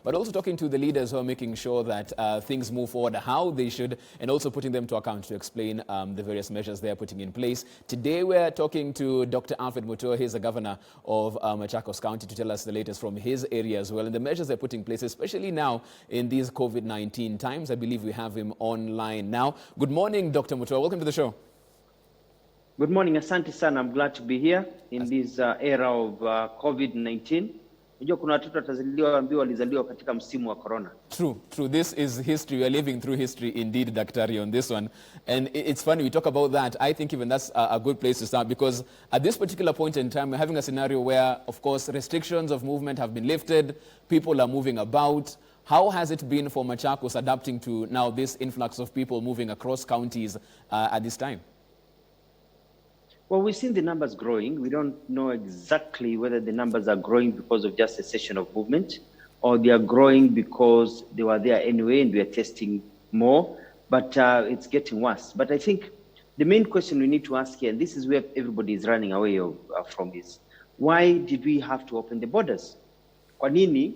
but also talking to the leaders who are making sure that things move forward how they should, and also putting them to account to explain the various measures they are putting in place. Today we're talking to Dr. Alfred Mutua. He's the governor of Machakos County, to tell us the latest from his area as well, and the measures they're putting in place, especially now in these COVID-19 times. I believe we have him online now. Good morning, Dr. Mutua. Welcome to the show. Good morning, Asante sana. I'm glad to be here in this era of COVID-19. True. This is history. We are living through history indeed, Daktari, on this one. And it's funny, we talk about that. I think even that's a good place to start, because at this particular point in time, we're having a scenario where, of course, restrictions of movement have been lifted. People are moving about. How has it been for Machakos adapting to now this influx of people moving across counties at this time? Well, we've seen the numbers growing. We don't know exactly whether the numbers are growing because of just a cessation of movement, or they are growing because they were there anyway and we are testing more, but it's getting worse. But I think the main question we need to ask here, and this is where everybody is running away from, is why did we have to open the borders? Kwa nini,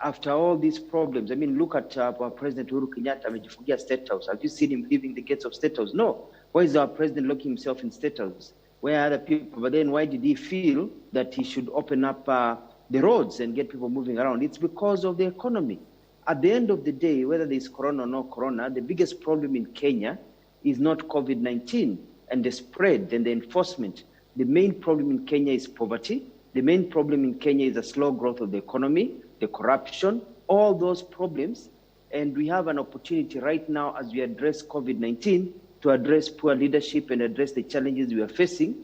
after all these problems? I mean, look at our President Uhuru Kenyatta, amejifungia State House. Have you seen him leaving the gates of State House? No. Why is our president locking himself in State House? Where are other people? But then why did he feel that he should open up the roads and get people moving around? It's because of the economy. At the end of the day, whether there's corona or no corona, the biggest problem in Kenya is not COVID-19 and the spread and the enforcement. The main problem in Kenya is poverty. The main problem in Kenya is the slow growth of the economy, the corruption, all those problems. And we have an opportunity right now as we address COVID-19 to address poor leadership and address the challenges we are facing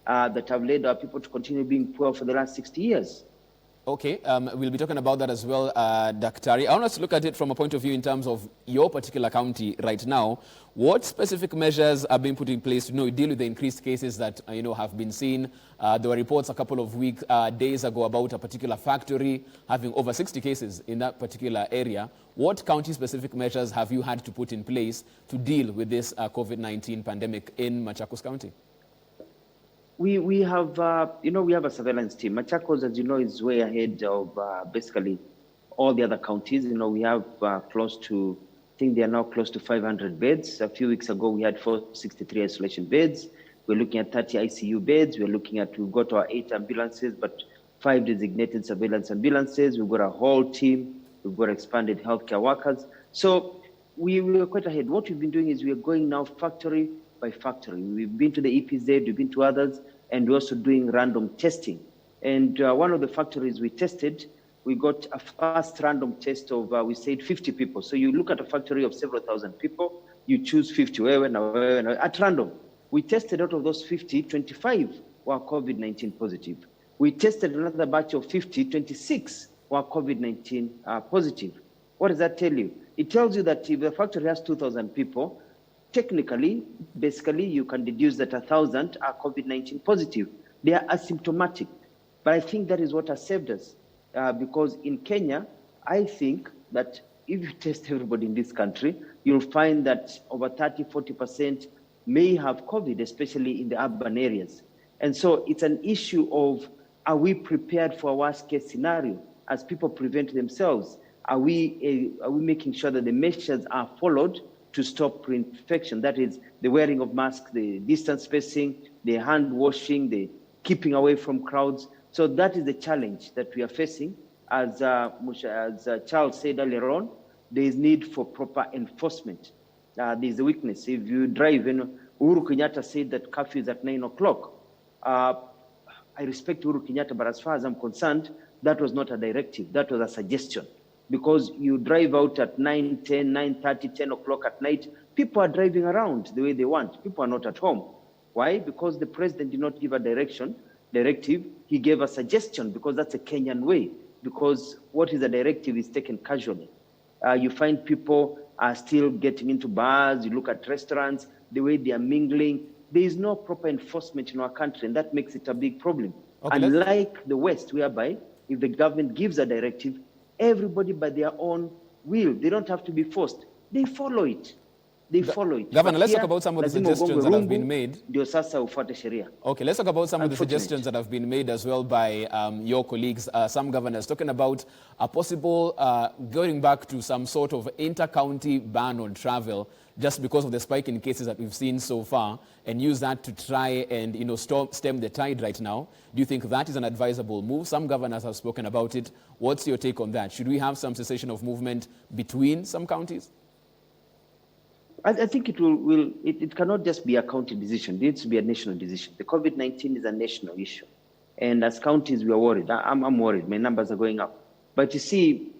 that have led our people to continue being poor for the last 60 years. Okay, we'll be talking about that as well, Daktari. I want us to look at it from a point of view in terms of your particular county right now. What specific measures are being put in place to deal with the increased cases that have been seen? There were reports a couple of days ago about a particular factory having over 60 cases in that particular area. What county-specific measures have you had to put in place to deal with this COVID-19 pandemic in Machakos County? We have a surveillance team. Machakos, as you know, is way ahead of basically all the other counties. We have I think they are now close to 500 beds. A few weeks ago, we had 463 isolation beds. We're looking at 30 ICU beds. We've got our 8 ambulances, but 5 designated surveillance ambulances. We've got a whole team. We've got expanded healthcare workers. So we were quite ahead. What we've been doing is we are going now factory by factory. We've been to the EPZ, we've been to others, and we're also doing random testing. And one of the factories we tested, we got a first random test of, we said 50 people. So you look at a factory of several thousand people, you choose 50 at random. We tested out of those 50, 25 were COVID-19 positive. We tested another batch of 50, 26 were COVID-19 positive. What does that tell you? It tells you that if the factory has 2,000 people, technically, basically, you can deduce that 1,000 are COVID-19 positive. They are asymptomatic. But I think that is what has saved us. Because in Kenya, I think that if you test everybody in this country, you'll find that over 30, 40% may have COVID, especially in the urban areas. And so it's an issue of, are we prepared for a worst case scenario as people prevent themselves? Are we making sure that the measures are followed to stop reinfection? That is the wearing of masks, the distance spacing, the hand washing, the keeping away from crowds. So that is the challenge that we are facing. As Charles said earlier on, there is need for proper enforcement. There is a weakness. If you drive, Uhuru Kenyatta said that curfew is at 9 o'clock. I respect Uhuru Kenyatta, but as far as I'm concerned, that was not a directive. That was a suggestion. Because you drive out at 9, 10, 9:30, 10 o'clock at night, people are driving around the way they want. People are not at home. Why? Because the president did not give a directive. He gave a suggestion, because that's a Kenyan way. Because what is a directive is taken casually. You find people are still getting into bars. You look at restaurants, the way they are mingling. There is no proper enforcement in our country, and that makes it a big problem. Okay, unlike the West, whereby if the government gives a directive, everybody by their own will, they don't have to be forced, they follow it. they follow it. Governor, But let's here, talk about some of the lazima suggestions ugongwe that have rungu, been made. ndio sasa ufuate sheria. Okay, let's talk about some of the Unfortunate. suggestions that have been made as well by your colleagues, some governors, talking about a possible going back to some sort of inter-county ban on travel just because of the spike in cases that we've seen so far, and use that to try and stem the tide right now. Do you think that is an advisable move? Some governors have spoken about it. What's your take on that? Should we have some cessation of movement between some counties? I think it cannot just be a county decision. It needs to be a national decision. The COVID-19 is a national issue. And as counties, we are worried. I'm worried. My numbers are going up. But you see,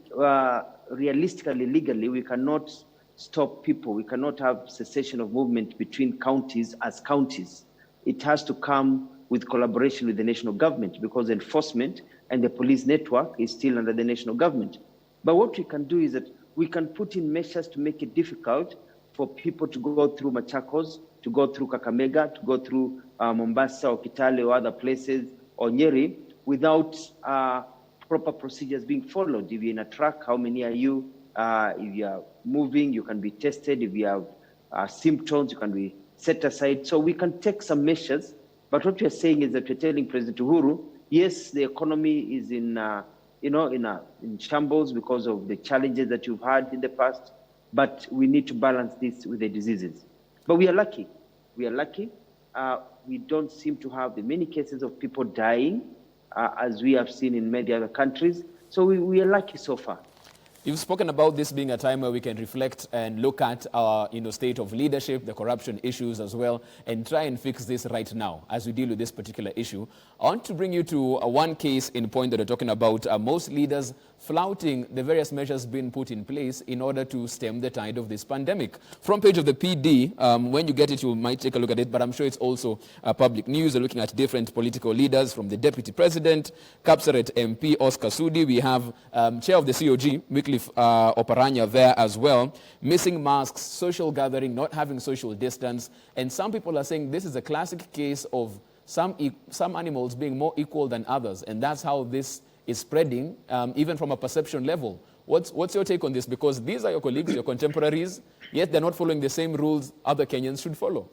realistically, legally, we cannot stop people. We cannot have cessation of movement between counties as counties. It has to come with collaboration with the national government, because enforcement and the police network is still under the national government. But what we can do is that we can put in measures to make it difficult for people to go through Machakos, to go through Kakamega, to go through Mombasa or Kitale or other places, or Nyeri, without proper procedures being followed. If you're in a truck, how many are you? If you are moving, you can be tested. If you have symptoms, you can be set aside. So we can take some measures. But what we are saying is that we're telling President Uhuru, yes, the economy is in shambles because of the challenges that you've had in the past, but we need to balance this with the diseases. But we are lucky. We are lucky. We don't seem to have the many cases of people dying as we have seen in many other countries. So we are lucky so far. You've spoken about this being a time where we can reflect and look at our state of leadership, the corruption issues as well, and try and fix this right now as we deal with this particular issue. I want to bring you to one case in point that we're talking about, most leaders flouting the various measures being put in place in order to stem the tide of this pandemic. Front page of the PD, when you get it, you might take a look at it, but I'm sure it's also public news. We're looking at different political leaders, from the Deputy President, Kapsaret MP, Oscar Sudi. We have Chair of the COG, Wycliffe Oparanya there as well. Missing masks, social gathering, not having social distance. And some people are saying this is a classic case of some animals being more equal than others. And that's how this is spreading, even from a perception level. What's your take on this? Because these are your colleagues, your contemporaries, yet they're not following the same rules other Kenyans should follow.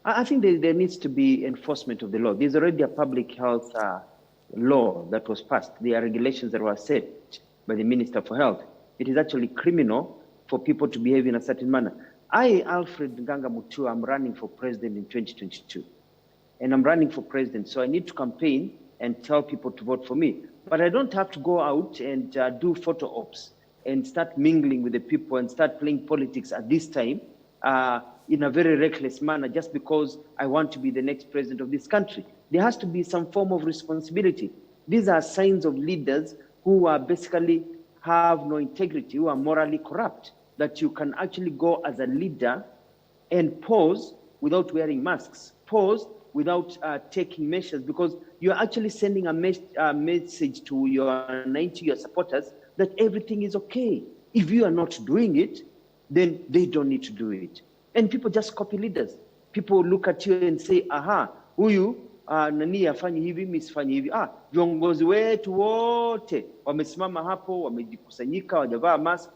I think there needs to be enforcement of the law. There's already a public health law that was passed. There are regulations that were set by the Minister for Health. It is actually criminal for people to behave in a certain manner. Alfred Mutua, I'm running for president in 2022. And I'm running for president, so I need to campaign and tell people to vote for me. But I don't have to go out and do photo ops and start mingling with the people and start playing politics at this time in a very reckless manner just because I want to be the next president of this country. There has to be some form of responsibility. These are signs of leaders who are basically have no integrity, who are morally corrupt, that you can actually go as a leader and pose without wearing masks, pose without taking measures, because you're actually sending a message to your supporters that everything is okay. If you are not doing it, then they don't need to do it. And people just copy leaders. People look at you and say, aha, huyu nani afanye hivi, mimi sifanyi hivi. Viongozi wetu wote wamesimama hapo, wamejikusanyika, wajavaa mask.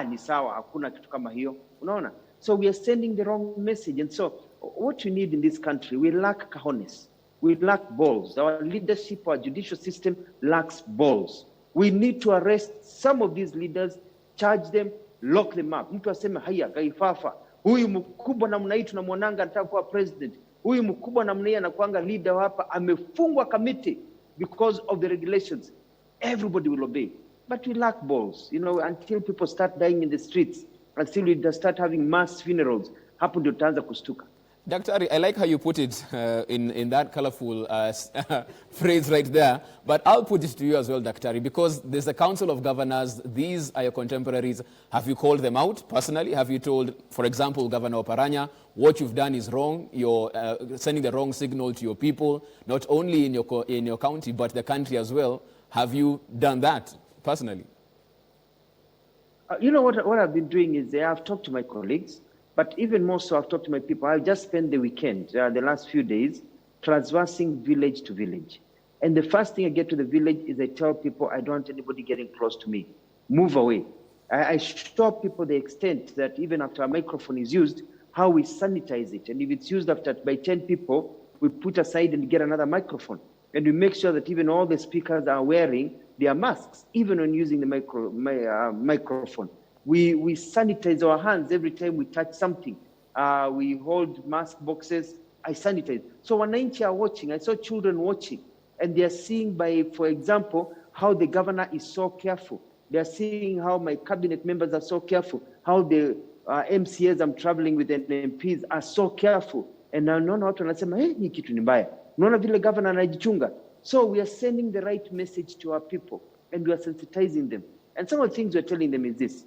Ni sawa, hakuna kitu kama hiyo. Unaona? So we are sending the wrong message. And so what we need in this country, we lack cojones. We lack balls. Our leadership, our judicial system lacks balls. We need to arrest some of these leaders, charge them, lock them up. Mtu aseme haya, gaifafa. Huyu mkubwa namna hii tunamwonanga anataka kuwa president. Huyu mkubwa namna hii anakuanga leader hapa, amefungwa committee because of the regulations. Everybody will obey. But we lack balls, until people start dying in the streets, until we start having mass funerals. Hapo ndio tutaanza kustuka. Dr. I like how you put it in that colorful phrase right there. But I'll put it to you as well, Dr. because there's a council of governors. These are your contemporaries. Have you called them out personally? Have you told, for example, Governor Oparanya, what you've done is wrong? You're sending the wrong signal to your people, not only in your county, but the country as well. Have you done that personally? What I've been doing is I've talked to my colleagues. But even more so, I've talked to my people. I've just spent the weekend, the last few days, traversing village to village. And the first thing I get to the village is I tell people, I don't want anybody getting close to me. Move away. I show people the extent that even after a microphone is used, how we sanitize it. And if it's used by 10 people, we put aside and get another microphone. And we make sure that even all the speakers are wearing their masks, even when using the microphone. We sanitize our hands every time we touch something. We hold mask boxes. I sanitize. So wananchi are watching. I saw children watching. And they are seeing for example, how the governor is so careful. They are seeing how my cabinet members are so careful, how the MCAs I'm traveling with and MPs are so careful. And now naona watu wanasema, hii kitu ni mbaya. Naona vile governor anajichunga. So we are sending the right message to our people and we are sensitizing them. And some of the things we're telling them is this.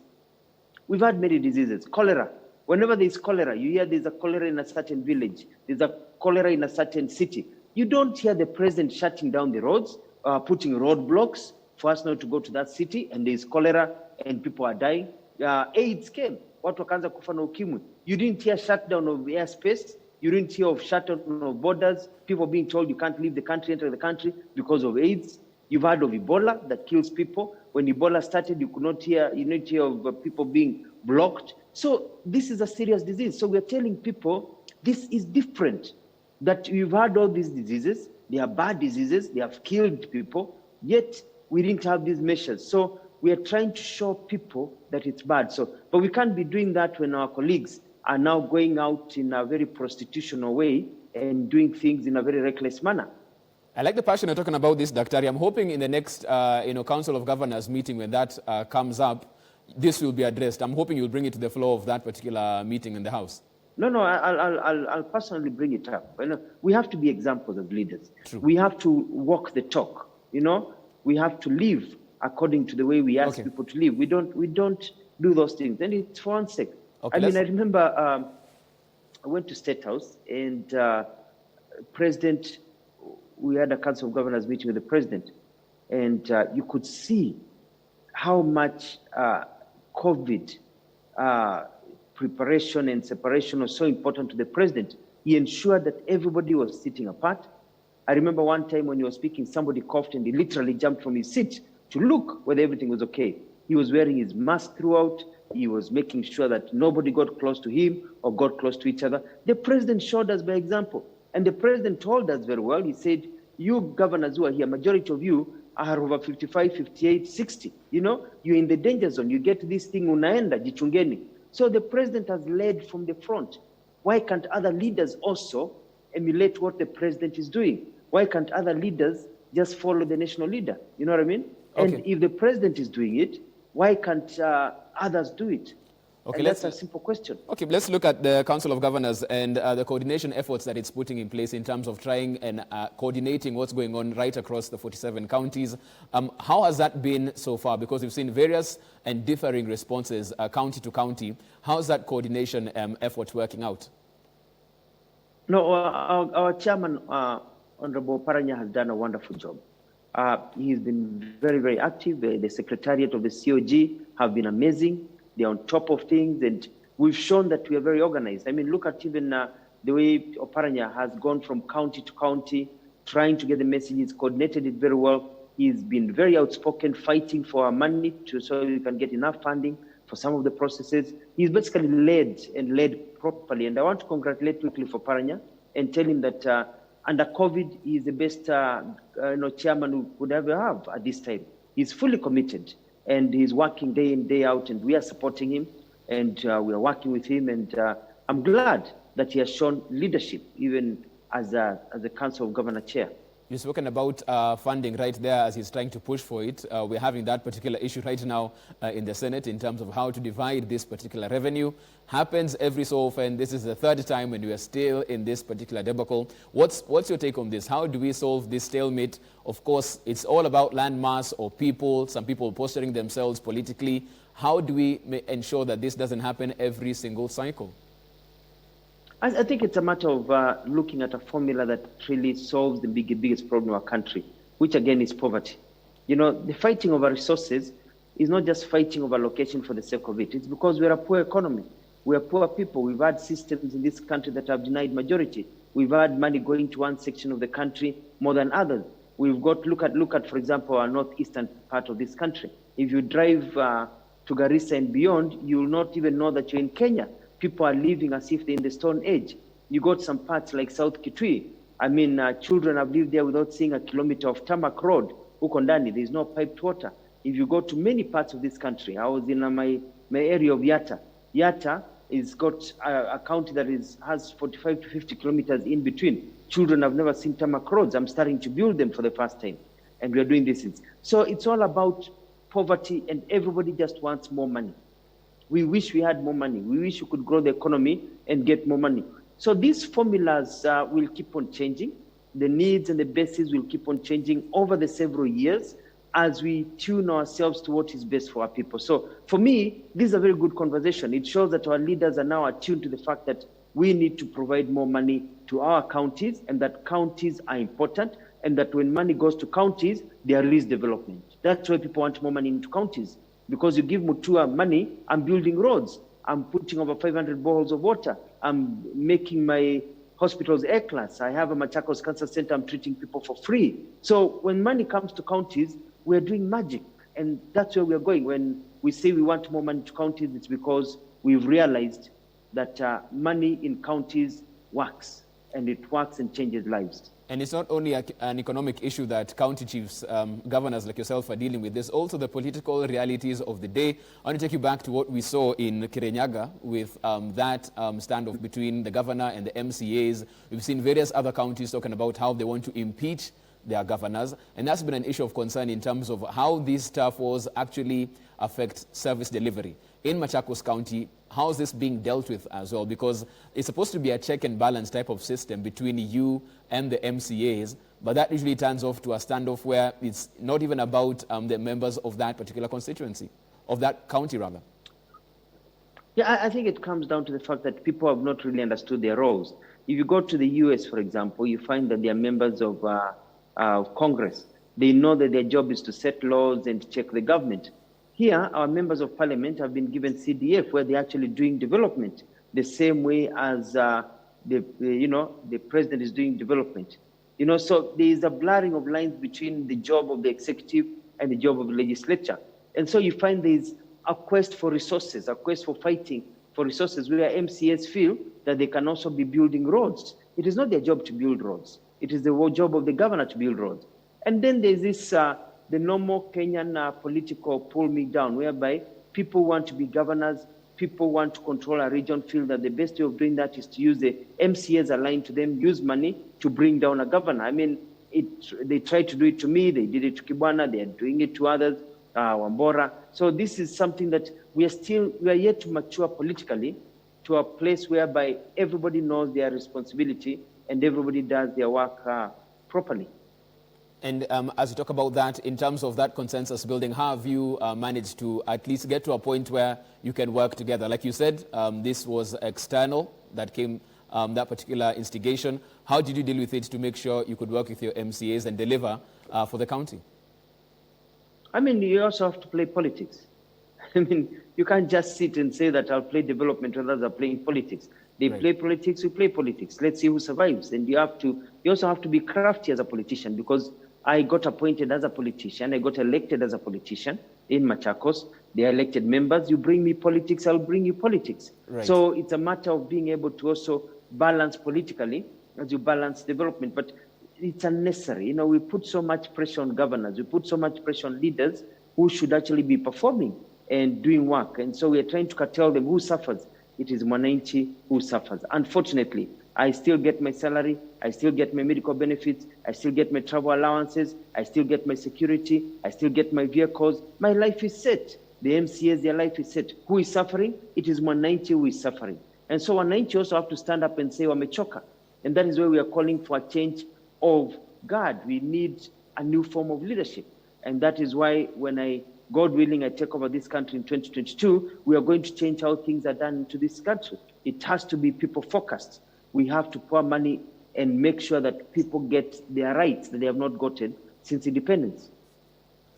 We've had many diseases. Cholera. Whenever there's cholera, you hear there's a cholera in a certain village. There's a cholera in a certain city. You don't hear the president shutting down the roads, putting roadblocks for us not to go to that city, and there's cholera and people are dying. AIDS came. Watu wakaanza kufa na ukimwi. You didn't hear shutdown of airspace. You didn't hear of shutdown of borders. People being told you can't leave the country, enter the country because of AIDS. You've heard of Ebola that kills people. When Ebola started, you didn't hear of people being blocked. So this is a serious disease. So we're telling people this is different. That you've had all these diseases. They are bad diseases. They have killed people. Yet we didn't have these measures. So we are trying to show people that it's bad. But we can't be doing that when our colleagues are now going out in a very prostitutional way and doing things in a very reckless manner. I like the passion you're talking about this, Daktari. I'm hoping in the next Council of Governors meeting, when that comes up, this will be addressed. I'm hoping you'll bring it to the floor of that particular meeting in the House. No, I'll personally bring it up. We have to be examples of leaders. True. We have to walk the talk. We have to live according to the way we ask people to live. We don't do those things, and it's for one's sake. I remember I went to State House and President. We had a Council of Governors meeting with the President, and you could see how much COVID preparation and separation was so important to the President. He ensured that everybody was sitting apart. I remember one time when he was speaking, somebody coughed and he literally jumped from his seat to look whether everything was okay. He was wearing his mask throughout. He was making sure that nobody got close to him or got close to each other. The President showed us by example. And the President told us very well, he said, you governors who are here, majority of you are over 55, 58, 60. You're in the danger zone. You get this thing, unaenda, jichungeni. So the President has led from the front. Why can't other leaders also emulate what the President is doing? Why can't other leaders just follow the national leader? You know what I mean? Okay. And if the President is doing it, why can't others do it? Okay, that's a simple question. Okay, let's look at the Council of Governors and the coordination efforts that it's putting in place in terms of trying and coordinating what's going on right across the 47 counties. How has that been so far? Because we've seen various and differing responses county to county. How's that coordination effort working out? No, our chairman, Honorable Paranya, has done a wonderful job. He's been very, very active. The secretariat of the COG have been amazing. They're on top of things, and we've shown that we are very organized. I mean, look at even the way Oparanya has gone from county to county, trying to get the messages, coordinated it very well. He's been very outspoken, fighting for our money so we can get enough funding for some of the processes. He's basically led properly, and I want to congratulate quickly for Paranya and tell him that under COVID, he is the best chairman we could ever have at this time. He's fully committed. And he's working day in, day out, and we are supporting him, and we are working with him, and I'm glad that he has shown leadership, even as a Council of Governor Chair. You've spoken about funding right there as he's trying to push for it. We're having that particular issue right now in the Senate in terms of how to divide this particular revenue. Happens every so often. This is the third time when we are still in this particular debacle. What's your take on this? How do we solve this stalemate? Of course, it's all about landmass or people, some people posturing themselves politically. How do we ensure that this doesn't happen every single cycle? I think it's a matter of looking at a formula that really solves the biggest problem in our country, which again is poverty. The fighting over resources is not just fighting over location for the sake of it. It's because we're a poor economy. We're poor people. We've had systems in this country that have denied majority. We've had money going to one section of the country more than others. We've got, look at, for example, our northeastern part of this country. If you drive to Garissa and beyond, you will not even know that you're in Kenya. People are living as if they're in the Stone Age. You got some parts like South Kitui. I mean, children have lived there without seeing a kilometer of tarmac road. Ukondani, there's no piped water. If you go to many parts of this country, I was in my area of Yatta. Yatta is got a county that has 45 to 50 kilometers in between. Children have never seen tarmac roads. I'm starting to build them for the first time. And we are doing this. So it's all about poverty, and everybody just wants more money. We wish we had more money. We wish we could grow the economy and get more money. So these formulas will keep on changing. The needs and the bases will keep on changing over the several years as we tune ourselves to what is best for our people. So for me, this is a very good conversation. It shows that our leaders are now attuned to the fact that we need to provide more money to our counties, and that counties are important, and that when money goes to counties, there is development. That's why people want more money into counties. Because you give Mutua money, I'm building roads. I'm putting over 500 boreholes of water. I'm making my hospitals A-class. I have a Machakos Cancer Center. I'm treating people for free. So when money comes to counties, we're doing magic. And that's where we're going. When we say we want more money to counties, it's because we've realized that money in counties works. And it works and changes lives. And it's not only an economic issue that county chiefs, governors like yourself are dealing with. There's also the political realities of the day. I want to take you back to what we saw in Kirinyaga with that standoff between the governor and the MCAs. We've seen various other counties talking about how they want to impeach their governors. And that's been an issue of concern in terms of how these turf wars actually affect service delivery. In Machakos County, how is this being dealt with as well? Because it's supposed to be a check and balance type of system between you and the MCAs, but that usually turns off to a standoff where it's not even about the members of that particular constituency, of that county rather. Yeah, I think it comes down to the fact that people have not really understood their roles. If you go to the US, for example, you find that they are members of Congress. They know that their job is to set laws and check the government. Here, our members of parliament have been given CDF, where they're actually doing development, the same way as the president is doing development. So there is a blurring of lines between the job of the executive and the job of the legislature. And so you find there's a quest for resources, a quest for fighting for resources, where MCAs feel that they can also be building roads. It is not their job to build roads. It is the job of the governor to build roads. And then there's this, the normal Kenyan political pull me down, whereby people want to be governors, people want to control a region, feel that the best way of doing that is to use the MCAs aligned to them, use money to bring down a governor. I mean, they tried to do it to me, they did it to Kibwana, they are doing it to others, Wambora. So this is something that we are yet to mature politically to a place whereby everybody knows their responsibility and everybody does their work properly. And as you talk about that, in terms of that consensus building, how have you managed to at least get to a point where you can work together? Like you said, this was external that came, that particular instigation. How did you deal with it to make sure you could work with your MCAs and deliver for the county? I mean, you also have to play politics. I mean, you can't just sit and say that I'll play development when others are playing politics. They play politics, we play politics. Let's see who survives. And you also have to be crafty as a politician, because I got appointed as a politician. I got elected as a politician in Machakos. They are elected members. You bring me politics, I'll bring you politics. Right. So it's a matter of being able to also balance politically as you balance development. But it's unnecessary. We put so much pressure on governors. We put so much pressure on leaders who should actually be performing and doing work. And so we're trying to curtail them. Who suffers? It is Mwananchi who suffers. Unfortunately, I still get my salary, I still get my medical benefits, I still get my travel allowances, I still get my security, I still get my vehicles. My life is set. The MCAs, their life is set. Who is suffering? It is Mwananchi who is suffering. And so Mwananchi also have to stand up and say, wamechoka. And that is why we are calling for a change of guard. We need a new form of leadership. And that is why when God willing, I take over this country in 2022, we are going to change how things are done into this country. It has to be people focused. We have to pour money and make sure that people get their rights that they have not gotten since independence.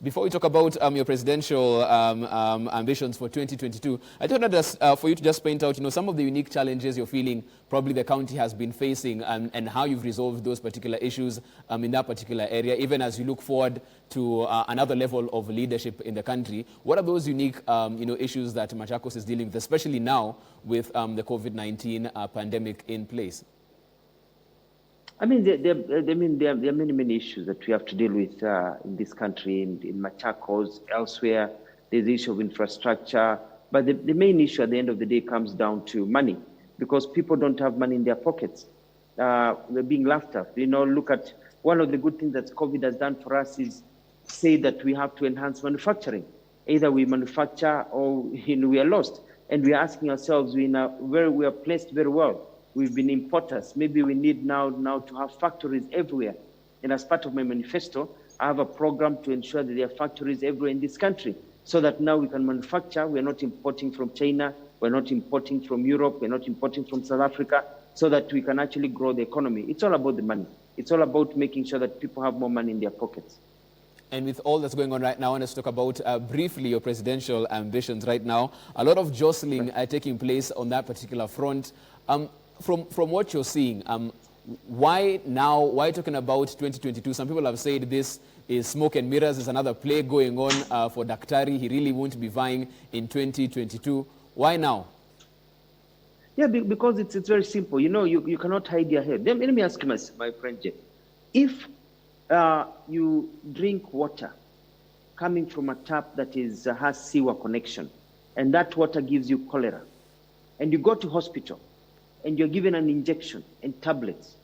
Before we talk about your presidential ambitions for 2022, I thought that for you to just point out, some of the unique challenges you're feeling probably the county has been facing and how you've resolved those particular issues in that particular area, even as you look forward to another level of leadership in the country. What are those unique, issues that Machakos is dealing with, especially now with the COVID-19 pandemic in place? I mean, there are many issues that we have to deal with in this country, in Machakos, elsewhere. There's the issue of infrastructure. But the main issue at the end of the day comes down to money, because people don't have money in their pockets. They're being laughed at. Look at one of the good things that COVID has done for us is say that we have to enhance manufacturing. Either we manufacture or we are lost. And we are asking ourselves, we are placed very well. We've been importers. Maybe we need now to have factories everywhere. And as part of my manifesto, I have a program to ensure that there are factories everywhere in this country, so that now we can manufacture. We're not importing from China. We're not importing from Europe. We're not importing from South Africa, so that we can actually grow the economy. It's all about the money. It's all about making sure that people have more money in their pockets. And with all that's going on right now, I want to talk about briefly your presidential ambitions right now. A lot of jostling taking place on that particular front. From what you're seeing, why now? Why talking about 2022? Some people have said this is smoke and mirrors. There's another play going on for Daktari. He really won't be vying in 2022. Why now? Yeah, because it's very simple. You cannot hide your head. Let me ask you, my friend Jeff. If you drink water coming from a tap that has sewer connection, and that water gives you cholera, and you go to hospital, and you're given an injection and tablets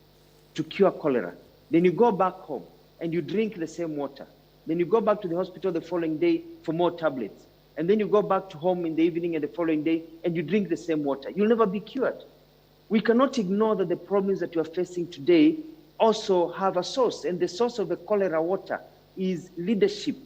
to cure cholera. Then you go back home and you drink the same water. Then you go back to the hospital the following day for more tablets. And then you go back to home in the evening and the following day and you drink the same water. You'll never be cured. We cannot ignore that the problems that you are facing today also have a source. And the source of the cholera water is leadership.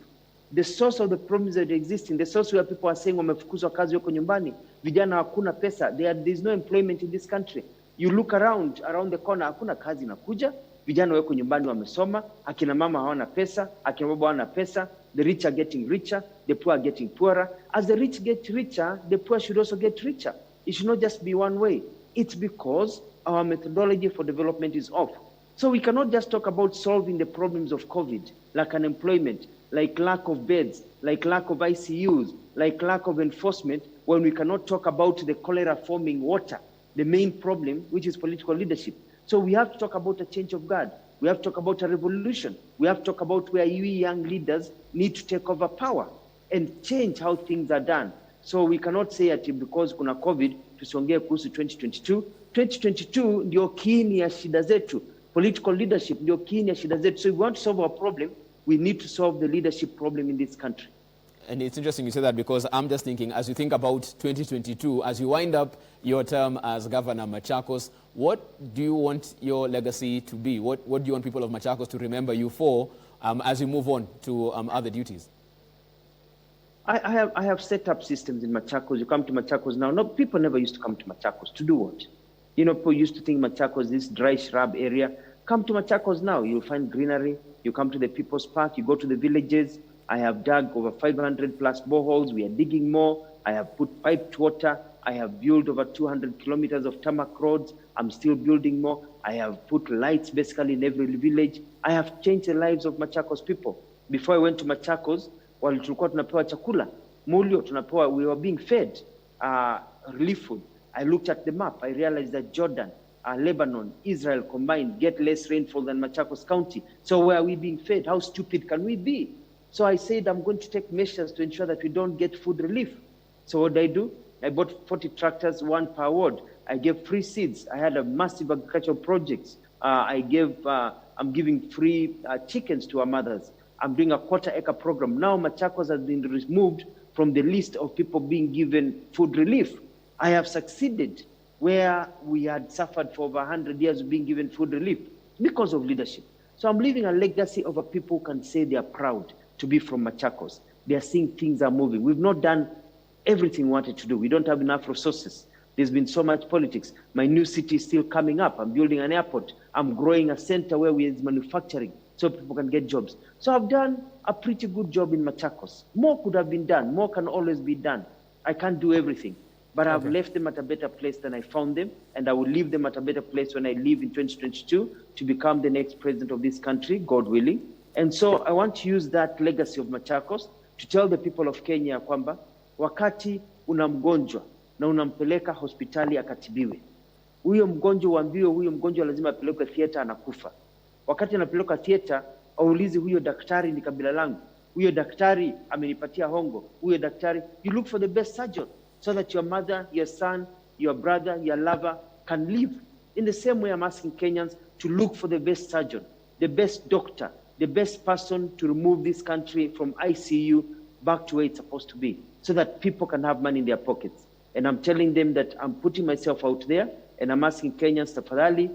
The source of the problems that exist, the source where people are saying wamefukuzwa kazi huko nyumbani, vijana hakuna pesa, there's no employment in this country. You look around the corner, hakuna kazi inakuja, vijana wako nyumbani wamesoma, akina mama hawana pesa, akina baba hawana pesa, the rich are getting richer, the poor are getting poorer. As the rich get richer, the poor should also get richer. It should not just be one way. It's because our methodology for development is off. So we cannot just talk about solving the problems of COVID, like unemployment, like lack of beds, like lack of ICUs, like lack of enforcement, when we cannot talk about the cholera-forming water, the main problem, which is political leadership. So we have to talk about a change of guard. We have to talk about a revolution. We have to talk about where we young leaders need to take over power and change how things are done. So we cannot say that because kuna COVID, tusiongee kuhusu 2022. 2022 ndio kiini ya shida zetu. Political leadership ndio kiini ya shida zetu. So if we want to solve our problem, we need to solve the leadership problem in this country. And it's interesting you say that, because I'm just thinking, as you think about 2022, as you wind up your term as Governor Machakos, what do you want your legacy to be? What do you want people of Machakos to remember you for as you move on to other duties? I have set up systems in Machakos. You come to Machakos now. No, people never used to come to Machakos. To do what? People used to think Machakos, this dry shrub area. Come to Machakos now. You'll find greenery. You come to the People's Park. You go to the villages. I have dug over 500 plus boreholes. We are digging more. I have put piped water. I have built over 200 kilometers of tarmac roads. I'm still building more. I have put lights basically in every village. I have changed the lives of Machakos people. Before I went to Machakos, while tulikuwa tunapewa chakula, mulio tunapewa, we were being fed relief food. I looked at the map. I realized that Jordan, Lebanon, Israel combined get less rainfall than Machakos County. So where are we being fed? How stupid can we be? So I said, I'm going to take measures to ensure that we don't get food relief. So what did I do? I bought 40 tractors, one per ward. I gave free seeds. I had a massive agricultural projects. I'm giving free chickens to our mothers. I'm doing a quarter-acre program. Now Machakos has been removed from the list of people being given food relief. I have succeeded where we had suffered for over 100 years of being given food relief because of leadership. So I'm leaving a legacy of a people who can say they are proud to be from Machakos. They are seeing things are moving. We've not done everything we wanted to do. We don't have enough resources. There's been so much politics. My new city is still coming up. I'm building an airport. I'm growing a center where we are manufacturing. so people can get jobs. So I've done a pretty good job in Machakos. More could have been done. More can always be done. I can't do everything. But I've left them at a better place than I found them, and I will leave them at a better place when I leave in 2022 to become the next president of this country, God willing. And so I want to use that legacy of Machakos to tell the people of Kenya kwamba wakati una mgonjwa na unampeleka hospitali akatibiwe, huyo mgonjwa uambiwe huyo mgonjwa lazima apelekwe theater, anakufa. Wakati anapelekwa theater, aulizi huyo daktari ni kabila langu, huyo daktari amenipatia hongo, huyo daktari. You look for the best surgeon so that your mother, your son, your brother, your lover can live. In the same way, I'm asking Kenyans to look for the best surgeon, the best doctor, the best person to remove this country from ICU back to where it's supposed to be, so that people can have money in their pockets. And I'm telling them that I'm putting myself out there, and I'm asking Kenyans, tafadhali,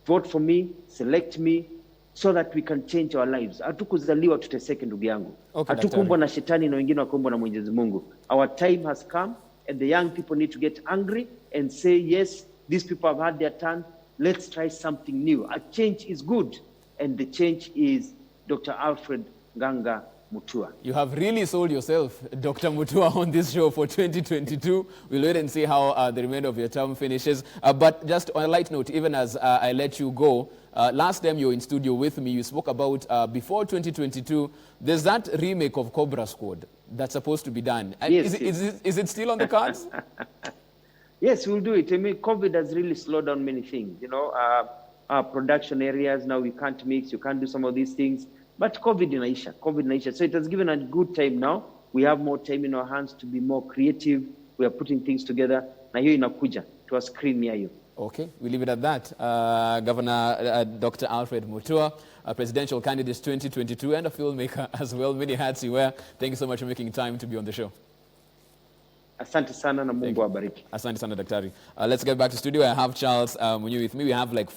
vote for me, select me, so that we can change our lives. Hatukuzaliwa tuteseke ndugu yangu. Hatukumbwa na shetani na wengine wakumbwa na Mwenyezi Mungu. Our time has come, and the young people need to get angry and say, yes, these people have had their turn. Let's try something new. A change is good, and the change is Dr. Alfred Mutua. You have really sold yourself, Dr. Mutua, on this show for 2022. We'll wait and see how the remainder of your term finishes. But just on a light note, even as I let you go, last time you were in studio with me, you spoke about before 2022, there's that remake of Cobra Squad that's supposed to be done. Yes, is it still on the cards? Yes, we'll do it. I mean, COVID has really slowed down many things. You know, our production areas now, we can't mix, you can't do some of these things. But COVID inaisha. So it has given a good time now. We have more time in our hands to be more creative. We are putting things together. Na hiyo inakuja to a screen near you. Okay, we leave it at that. Governor Dr. Alfred Mutua, a presidential candidate 2022 and a filmmaker as well. Many hats you wear. Thank you so much for making time to be on the show. Asante sana na Mungu awabariki. Asante sana, Daktari. Let's get back to studio. I have Charles Munyu with me. We have like